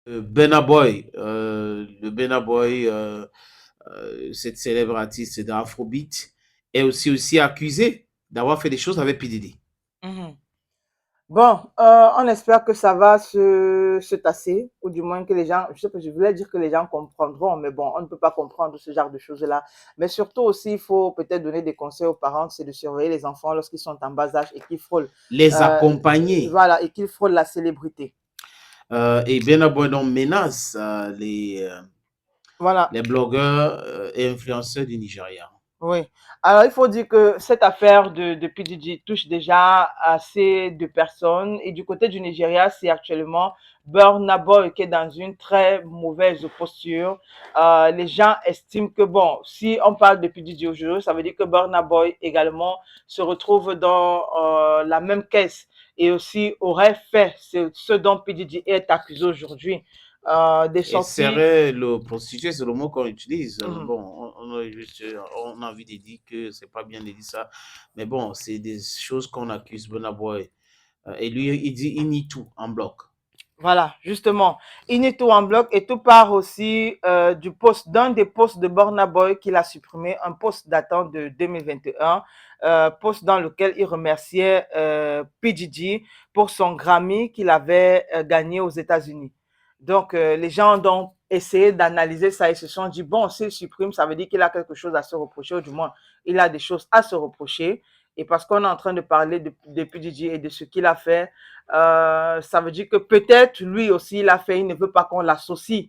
Burna Boy, le Burna Boy, cette célèbre artiste d'Afrobeat, est aussi accusé d'avoir fait des choses avec P. Diddy. Mhm. Bon, on espère que ça va se tasser, ou du moins que les gens, je sais pas, je voulais dire que les gens comprendront, mais bon, on ne peut pas comprendre ce genre de choses-là. Mais surtout aussi, il faut peut-être donner des conseils aux parents, c'est de surveiller les enfants lorsqu'ils sont en bas âge et qu'ils frôlent, Les euh, accompagner. voilà, et qu'ils frôlent la célébrité. Et Burna Boy donc menace Voilà. les blogueurs et influenceurs du Nigeria. Oui. Alors, il faut dire que cette affaire de PDG touche déjà assez de personnes. Et du côté du Nigeria, c'est actuellement Burna Boy qui est dans une très mauvaise posture. Les gens estiment que, bon, si on parle de PDG aujourd'hui, ça veut dire que Burna Boy également se retrouve dans la même caisse et aussi aurait fait ce dont PDG est accusé aujourd'hui. Des Et sorties. serait le prostitué, c'est le mot qu'on utilise. Mhm. Bon, on a envie de dire que c'est pas bien de dire ça, mais bon, c'est des choses qu'on accuse Burna Boy. Et lui, il dit il nie tout en bloc. Voilà, justement. Il est tout en bloc et tout part aussi du post, d'un des posts de Burna Boy qu'il a supprimé, un post datant de 2021, post dans lequel il remerciait P. Diddy pour son Grammy qu'il avait gagné aux États-Unis. Donc, les gens ont donc essayé d'analyser ça et se sont dit, bon, s'il supprime, ça veut dire qu'il a quelque chose à se reprocher, ou du moins, il a des choses à se reprocher. Et parce qu'on est en train de parler de P. Diddy et de ce qu'il a fait, ça veut dire que peut-être lui aussi il a fait, il ne veut pas qu'on l'associe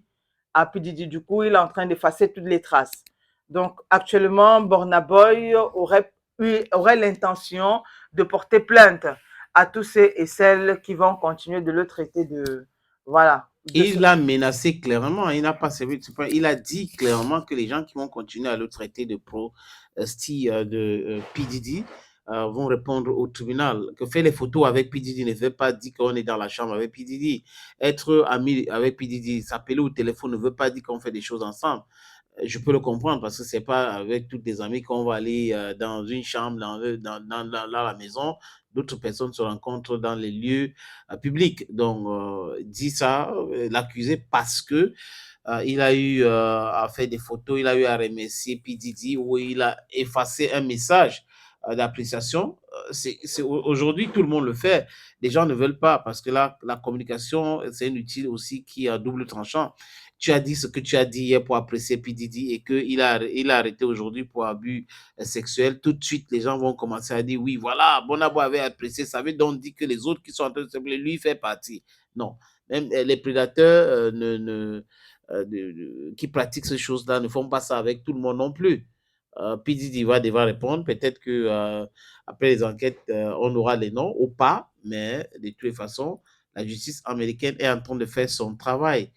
à P. Diddy. Du coup, il est en train d'effacer toutes les traces. Donc, actuellement, Burna Boy aurait l'intention de porter plainte à tous ceux et celles qui vont continuer de le traiter de, voilà, de ce. Il a menacé clairement, il n'a pas servi de surprise. Il a dit clairement que les gens qui vont continuer à le traiter de style de P. Diddy vont répondre au tribunal. Que faire les photos avec P. Diddy ne veut pas dire qu'on est dans la chambre avec P. Diddy. Être ami avec P. Diddy, s'appeler au téléphone ne veut pas dire qu'on fait des choses ensemble. Je peux le comprendre parce que c'est pas avec toutes les amis qu'on va aller dans une chambre, dans la maison. D'autres personnes se rencontrent dans les lieux publics. Donc, dit ça, l'accusé, parce que il a eu à faire des photos, il a eu à remercier P. Diddy où il a effacé un message d'appréciation. Aujourd'hui, tout le monde le fait. Les gens ne veulent pas parce que la communication, c'est un outil aussi qui est à double tranchant. Tu as dit ce que tu as dit hier pour apprécier P. Diddy et il a arrêté aujourd'hui pour abus sexuel. Tout de suite, les gens vont commencer à dire oui, voilà, Bonabo avait apprécié. Ça veut donc dire que les autres qui sont en train de se plaindre, lui fait partie. Non. Même les prédateurs qui pratiquent ces choses-là ne font pas ça avec tout le monde non plus. P. Diddy va devoir répondre. Peut-être que après les enquêtes, on aura les noms ou pas, mais de toutes les façons, la justice américaine est en train de faire son travail.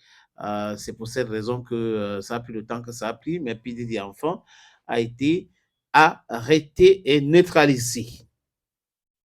C'est pour cette raison que ça a pris le temps que ça a pris, mais P. Diddy, enfin, a été arrêté et neutralisé.